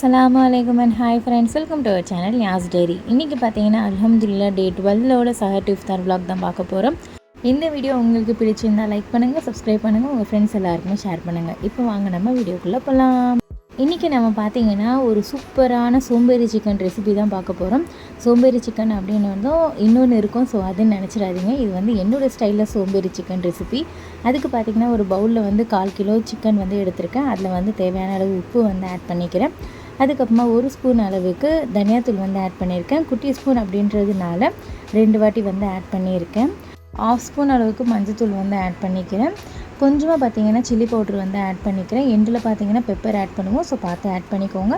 Assalamu alaikum and hi friends, welcome to our channel Yas Dairy. இன்னைக்கு பார்த்தீங்கன்னா அல்ஹம்துலில்லாஹ் டே 12ஓட சஹர் to iftar vlog தான் பார்க்க போகிறோம். இந்த வீடியோ உங்களுக்கு பிடிச்சிருந்தா லைக் பண்ணுங்கள், சப்ஸ்கிரைப் பண்ணுங்கள், உங்கள் ஃப்ரெண்ட்ஸ் எல்லாருக்குமே ஷேர் பண்ணுங்கள். இப்போ வாங்க நம்ம வீடியோக்குள்ளே போகலாம். இன்றைக்கி நம்ம பார்த்திங்கன்னா ஒரு சூப்பரான சோம்பேறி சிக்கன் ரெசிபி தான் பார்க்க போகிறோம். சோம்பேறி சிக்கன் அப்படின்னு இன்னொன்று இருக்கும், ஸோ அதுன்னு நினச்சிடாதீங்க. இது என்னோடய ஸ்டைலில் சோம்பேறி சிக்கன் ரெசிபி. அதுக்கு பார்த்திங்கன்னா ஒரு பவுலில் 1/4 கிலோ சிக்கன் எடுத்திருக்கேன். அதில் தேவையான அளவு உப்பு ஆட் பண்ணிக்கிறேன். அதுக்கப்புறமா 1 ஸ்பூன் அளவுக்கு தனியாத்தூள் ஆட் பண்ணியிருக்கேன். குட்டி ஸ்பூன் அப்படின்றதுனால 2 வாட்டி ஆட் பண்ணியிருக்கேன். 1/2 ஸ்பூன் அளவுக்கு மஞ்சத்தூள் ஆட் பண்ணிக்கிறேன். கொஞ்சமாக பார்த்திங்கன்னா சில்லி பவுட்ரு ஆட் பண்ணிக்கிறேன். எண்டில் பார்த்திங்கன்னா பெப்பர் ஆட் பண்ணுவோம், ஸோ பார்த்து ஆட் பண்ணிக்கோங்க.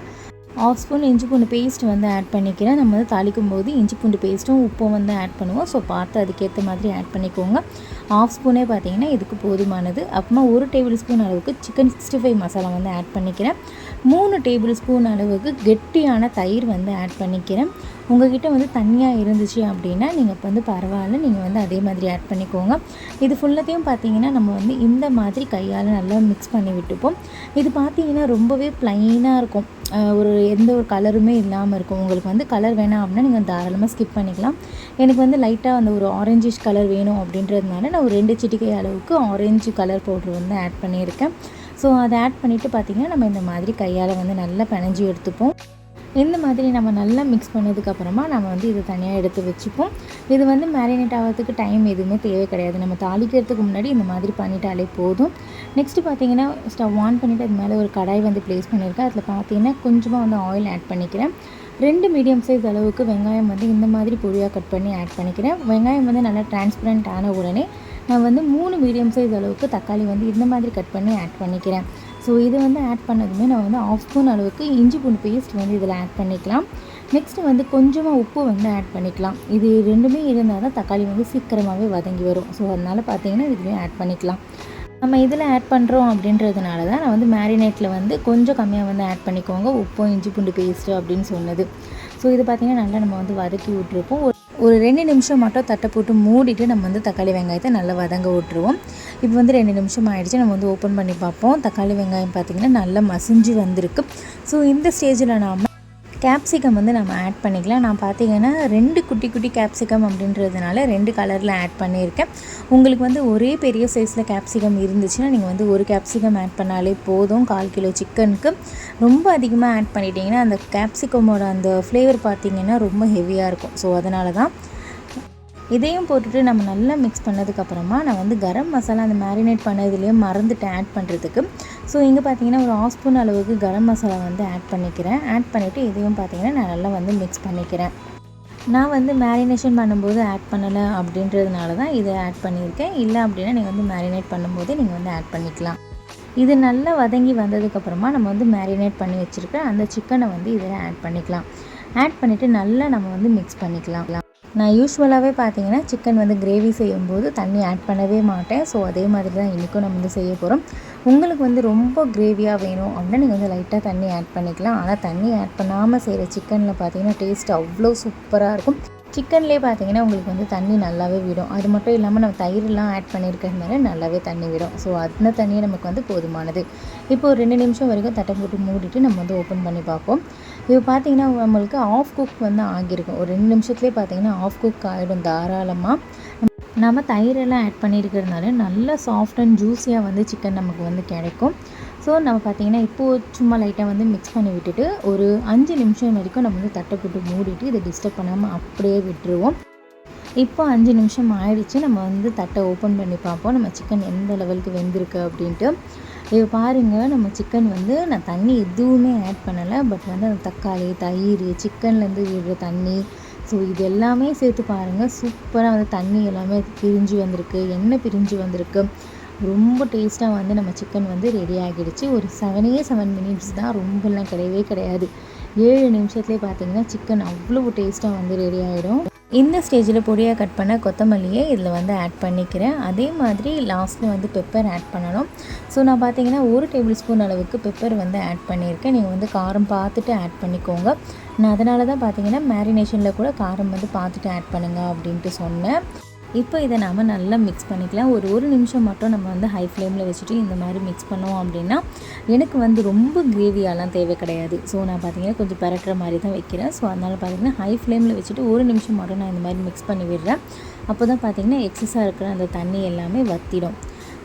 1/2 ஸ்பூன் இஞ்சி பூண்டு பேஸ்ட் ஆட் பண்ணிக்கிறேன். நம்ம தாளிக்கும் போது இஞ்சி பூண்டு பேஸ்ட்டும் உப்பும் ஆட் பண்ணுவோம், ஸோ பார்த்து அதுக்கேற்ற மாதிரி ஆட் பண்ணிக்கோங்க. 1/2 ஸ்பூனே பார்த்திங்கன்னா இதுக்கு போதுமானது. அப்புறமா 1 டேபிள் ஸ்பூன் அளவுக்கு சிக்கன் 65 மசாலா ஆட் பண்ணிக்கிறேன். 3 டேபிள் ஸ்பூன் அளவுக்கு கெட்டியான தயிர் ஆட் பண்ணிக்கிறேன். உங்கள்கிட்ட தண்ணியாக இருந்துச்சு அப்படின்னா நீங்கள் பரவாயில்ல, நீங்கள் அதே மாதிரி ஆட் பண்ணிக்கோங்க. இது ஃபுல்லத்தையும் பார்த்திங்கன்னா நம்ம இந்த மாதிரி கையால் நல்லா மிக்ஸ் பண்ணி விட்டுப்போம். இது பார்த்திங்கன்னா ரொம்பவே ப்ளைனாக இருக்கும், எந்த ஒரு கலருமே இல்லாமல் இருக்கும். உங்களுக்கு கலர் வேணாம் அப்படின்னா நீங்கள் தாராளமாக ஸ்கிப் பண்ணிக்கலாம். எனக்கு லைட்டாக ஒரு ஆரஞ்சிஷ் கலர் வேணும் அப்படின்றதுனால நான் ஒரு 2 சிட்டிகை அளவுக்கு ஆரஞ்சு கலர் பவுட்ரு ஆட் பண்ணியிருக்கேன். ஸோ அதை ஆட் பண்ணிவிட்டு பார்த்திங்கன்னா நம்ம இந்த மாதிரி கையால் நல்லா பிணைஞ்சி எடுத்துப்போம். இந்த மாதிரி நம்ம நல்லா மிக்ஸ் பண்ணதுக்கப்புறமா நம்ம இதை தனியாக எடுத்து வச்சுப்போம். இது மேரினேட் ஆகிறதுக்கு டைம் எதுவுமே தேவை கிடையாது. நம்ம தாளிக்கிறதுக்கு முன்னாடி இந்த மாதிரி பண்ணிட்டாலே போதும். நெக்ஸ்ட்டு பார்த்திங்கன்னா ஸ்டவ் ஆன் பண்ணிவிட்டு அது மேலே ஒரு கடாய் ப்ளேஸ் பண்ணியிருக்கேன். அதில் பார்த்திங்கன்னா கொஞ்சமாக ஆயில் ஆட் பண்ணிக்கிறேன். 2 மீடியம் சைஸ் அளவுக்கு வெங்காயம் இந்த மாதிரி பொடியாக கட் பண்ணி ஆட் பண்ணிக்கிறேன். வெங்காயம் நல்லா டிரான்ஸ்பரண்ட் ஆன உடனே நான் 3 மீடியம் சைஸ் அளவுக்கு தக்காளி இந்த மாதிரி கட் பண்ணி ஆட் பண்ணிக்கிறேன். ஸோ இது ஆட் பண்ணதுமே நான் 1/2 ஸ்பூன் அளவுக்கு இஞ்சி பூண்டு பேஸ்ட் இதில் ஆட் பண்ணிக்கலாம். நெக்ஸ்ட்டு கொஞ்சமாக உப்பு ஆட் பண்ணிக்கலாம். இது ரெண்டுமே இருந்தால் தான் தக்காளி சீக்கிரமாகவே வதங்கி வரும். ஸோ அதனால் பார்த்திங்கன்னா இதுலேயும் ஆட் பண்ணிக்கலாம். நம்ம இதில் ஆட் பண்ணுறோம் அப்படின்றதுனால தான் நான் மேரினேட்டில் கொஞ்சம் கம்மியாக ஆட் பண்ணிக்கோங்க, உப்பும் இஞ்சி பூண்டு பேஸ்ட்டு அப்படின்னு சொன்னது. ஸோ இது பார்த்திங்கன்னா நல்லா நம்ம வதக்கி விட்டுருப்போம். ஒரு 2 நிமிஷம் மட்டும் தட்டை போட்டு மூடிட்டு நம்ம தக்காளி வெங்காயத்தை நல்லா வதங்க விட்டுருவோம். இப்போ 2 நிமிஷம் ஆகிடுச்சு. நம்ம ஓப்பன் பண்ணி பார்ப்போம். தக்காளி வெங்காயம் பார்த்திங்கன்னா நல்லா மசிஞ்சு வந்திருக்கு. ஸோ இந்த ஸ்டேஜில் நாம் கேப்சிகம் நம்ம ஆட் பண்ணிக்கலாம். நான் பார்த்திங்கன்னா 2 குட்டி குட்டி கேப்சிகம் அப்படின்றதுனால 2 கலரில் ஆட் பண்ணியிருக்கேன். உங்களுக்கு ஒரே பெரிய சைஸில் கேப்சிகம் இருந்துச்சுன்னா நீங்கள் ஒரு கேப்சிகம் ஆட் பண்ணாலே போதும். 1/4 கிலோ சிக்கனுக்கு ரொம்ப அதிகமாக ஆட் பண்ணிட்டீங்கன்னா அந்த கேப்சிகமோட அந்த ஃப்ளேவர் பார்த்திங்கன்னா ரொம்ப ஹெவியாக இருக்கும். ஸோ அதனால தான் இதையும் போட்டுட்டு நம்ம நல்லா மிக்ஸ் பண்ணதுக்கப்புறமா நான் கரம் மசாலா அந்த மேரினேட் பண்ணதுலேயே மறந்துட்டு ஆட் பண்ணுறதுக்கு. ஸோ இங்கே பார்த்திங்கன்னா ஒரு 1/2 ஸ்பூன் அளவுக்கு கரம் மசாலா ஆட் பண்ணிக்கிறேன். ஆட் பண்ணிவிட்டு இதையும் பார்த்திங்கன்னா நான் நல்லா மிக்ஸ் பண்ணிக்கிறேன். நான் மேரினேஷன் பண்ணும்போது ஆட் பண்ணலை அப்படின்றதுனால தான் இதை ஆட் பண்ணியிருக்கேன். இல்லை அப்படின்னா நீங்கள் மேரினேட் பண்ணும்போது நீங்கள் ஆட் பண்ணிக்கலாம். இது நல்லா வதங்கி வந்ததுக்கப்புறமா நம்ம மேரினேட் பண்ணி வச்சுருக்க அந்த சிக்கனை இதில் ஆட் பண்ணிக்கலாம். ஆட் பண்ணிவிட்டு நல்லா நம்ம மிக்ஸ் பண்ணிக்கலாம். நான் யூஸ்வலாகவே பார்த்திங்கன்னா சிக்கன் கிரேவி செய்யும்போது தண்ணி ஆட் பண்ணவே மாட்டேன். ஸோ அதே மாதிரி தான் இன்றைக்கும் நம்ம செய்ய போகிறோம். உங்களுக்கு ரொம்ப கிரேவியாக வேணும் அப்படின்னா நீங்கள் லைட்டாக தண்ணி ஆட் பண்ணிக்கலாம். ஆனால் தண்ணி ஆட் பண்ணாமல் செய்கிற சிக்கனில் பார்த்திங்கன்னா டேஸ்ட் அவ்வளோ சூப்பராக இருக்கும். சிக்கன்லேயே பார்த்திங்கன்னா உங்களுக்கு தண்ணி நல்லாவே விடும். அது மட்டும் இல்லாமல் நம்ம தயிரெலாம் ஆட் பண்ணியிருக்கிறதுனால நல்லாவே தண்ணி விடும். ஸோ அந்த தண்ணியை நமக்கு போதுமானது. இப்போ ஒரு 2 நிமிஷம் வரைக்கும் தட்டை போட்டு மூடிட்டு நம்ம ஓப்பன் பண்ணி பார்ப்போம். இப்போ பார்த்திங்கன்னா நம்மளுக்கு ஆஃப் குக் ஆகியிருக்கும். ஒரு 2 நிமிஷத்துலேயே பார்த்திங்கன்னா ஆஃப் குக் ஆகிடும் தாராளமாக. நம்ம தயிரெல்லாம் ஆட் பண்ணியிருக்கிறதுனால நல்லா சாஃப்ட் அண்ட் ஜூஸியாக சிக்கன் நமக்கு கிடைக்கும். ஸோ நம்ம பார்த்திங்கன்னா இப்போது சும்மா லைட்டாக மிக்ஸ் பண்ணி விட்டுட்டு ஒரு 5 நிமிஷம் வரைக்கும் நம்ம தட்டை போட்டு மூடிட்டு இதை டிஸ்டர்ப் பண்ணாமல் அப்படியே விட்டுருவோம். இப்போ 5 நிமிஷம் ஆயிடுச்சு. நம்ம தட்டை ஓப்பன் பண்ணி பார்ப்போம் நம்ம சிக்கன் எந்த லெவலுக்கு வெந்திருக்கு அப்படின்ட்டு. இப்போ பாருங்கள், நம்ம சிக்கன் நான் தண்ணி எதுவுமே ஆட் பண்ணலை. பட் அந்த தக்காளி, தயிர், சிக்கன்லேருந்து விடுற தண்ணி, ஸோ இது எல்லாமே சேர்த்து பாருங்கள். சூப்பராக தண்ணி எல்லாமே பிரிஞ்சு வந்திருக்கு, எண்ணெய் பிரிஞ்சு வந்திருக்கு. ரொம்ப டேஸ்ட்டாக நம்ம சிக்கன் ரெடி ஆகிடுச்சு. ஒரு 7 மினிட்ஸ் தான், ரொம்பலாம் கிடையவே கிடையாது. 7 நிமிஷத்துலேயே பார்த்திங்கன்னா சிக்கன் அவ்வளோ டேஸ்ட்டாக ரெடி ஆகிடும். இந்த ஸ்டேஜில் பொடியாக கட் பண்ண கொத்தமல்லியை இதில் ஆட் பண்ணிக்கிறேன். அதே மாதிரி லாஸ்ட்டில் பெப்பர் ஆட் பண்ணணும். ஸோ நான் பார்த்திங்கன்னா 1 டேபிள் ஸ்பூன் அளவுக்கு பெப்பர் ஆட் பண்ணியிருக்கேன். நீங்கள் காரம் பார்த்துட்டு ஆட் பண்ணிக்கோங்க. நான் அதனால தான் பார்த்திங்கன்னா மேரினேஷனில் கூட காரம் பார்த்துட்டு ஆட் பண்ணுங்கள் அப்படின்ட்டு சொன்னேன். இப்போ இதை நாம் நல்லா மிக்ஸ் பண்ணிக்கலாம். ஒரு நிமிஷம் மட்டும் நம்ம வந்து ஹை ஃப்ளேமில் வச்சுட்டு இந்த மாதிரி மிக்ஸ் பண்ணோம் அப்படின்னா, எனக்கு வந்து ரொம்ப கிரேவியாலாம் தேவை கிடையாது. ஸோ நான் பார்த்திங்கன்னா கொஞ்சம் பரட்டுற மாதிரி தான் வைக்கிறேன். ஸோ அதனால் பார்த்திங்கன்னா ஹை ஃப்ளேமில் வச்சுட்டு ஒரு நிமிஷம் மட்டும் நான் இந்த மாதிரி மிக்ஸ் பண்ணி விடுறேன். அப்போ தான் பார்த்திங்கன்னா எக்ஸஸாக இருக்கிற அந்த தண்ணி எல்லாமே வற்றிடும்.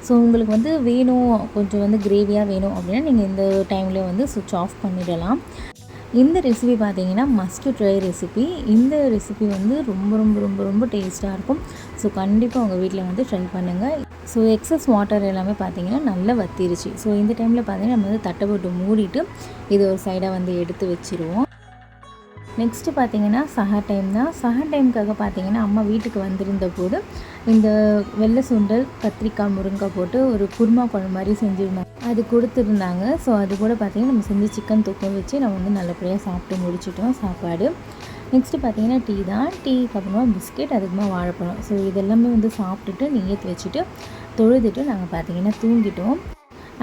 ஸோ உங்களுக்கு வந்து வேணும், கொஞ்சம் வந்து கிரேவியாக வேணும் அப்படின்னா நீங்கள் இந்த டைம்லேயே வந்து சுவிட்ச் ஆஃப் பண்ணிடலாம். இந்த ரெசிபி பார்த்தீங்கன்னா மஸ்ட் ட்ரை ரெசிபி. இந்த ரெசிபி வந்து ரொம்ப ரொம்ப ரொம்ப ரொம்ப டேஸ்ட்டாக இருக்கும். ஸோ கண்டிப்பாக உங்கள் வீட்டில் வந்து ட்ரை பண்ணுங்கள். ஸோ எக்ஸஸ் வாட்டர் எல்லாமே பார்த்தீங்கன்னா நல்லா வற்றிருச்சு. ஸோ இந்த டைமில் பார்த்தீங்கன்னா நம்ம வந்து தட்டை போட்டு மூடிட்டு இது ஒரு சைடாக வந்து எடுத்து வச்சுருவோம். நெக்ஸ்ட்டு பார்த்திங்கன்னா சஹர் டைம் தான். சஹர் டைமுக்காக பார்த்திங்கன்னா அம்மா வீட்டுக்கு வந்திருந்த போது இந்த வெள்ளை சுண்டல், கத்திரிக்காய், முருங்கைக்காய் போட்டு ஒரு குருமா குழம்பு மாதிரி செஞ்சுருந்தாங்க. அது கொடுத்துருந்தாங்க. ஸோ அது கூட பார்த்திங்கன்னா நம்ம செஞ்சு சிக்கன் தொக்கம் வச்சு நம்ம வந்து நல்லபடியாக சாப்பிட்டு முடிச்சிட்டோம் சாப்பாடு. நெக்ஸ்ட்டு பார்த்திங்கன்னா டீ தான். டீக்கு அப்புறமா பிஸ்கெட், அதுக்குமா வாழைப்பழம். ஸோ இதெல்லாமே வந்து சாப்பிட்டுட்டு நியத்து வச்சுட்டு தொழுதுட்டு நாங்கள் பார்த்திங்கன்னா தூங்கிட்டோம்.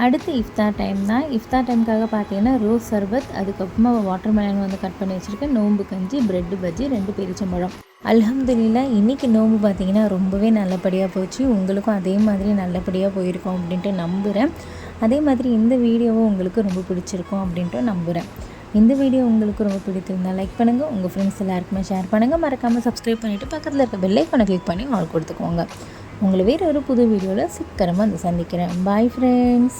அடுத்து இஃப்தார் டைம் தான். இஃப்தார் டைமுக்காக பார்த்தீங்கன்னா ரோஸ் சர்பத், அதுக்கப்புறமா வாட்டர் மெலன் வந்து கட் பண்ணி வச்சுருக்கேன், நோம்பு கஞ்சி, பிரெட்டு பஜ்ஜி, 2 பேரிச்சம்பழம். அல்ஹம்துலில்லாஹ் இன்றைக்கி நோம்பு பார்த்திங்கன்னா ரொம்பவே நல்லபடியாக போச்சு. உங்களுக்கும் அதே மாதிரி நல்லபடியாக போயிருக்கோம் அப்படின்ட்டு நம்புகிறேன். அதே மாதிரி இந்த வீடியோவும் உங்களுக்கு ரொம்ப பிடிச்சிருக்கும் அப்படின்ட்டு நம்புகிறேன். இந்த வீடியோ உங்களுக்கு ரொம்ப பிடித்திருந்தால் லைக் பண்ணுங்கள், உங்கள் ஃப்ரெண்ட்ஸ் எல்லாருக்குமே ஷேர் பண்ணுங்கள், மறக்காமல் சப்ஸ்கிரைப் பண்ணிவிட்டு பக்கத்தில் இருக்க பெல் ஐக்கானை கிளிக் பண்ணி ஆல் கொடுத்துக்கோங்க. உங்களை வேறு ஒரு புது வீடியோவில் சீக்கிரமாக வந்து சந்திக்கிறேன். Bye friends.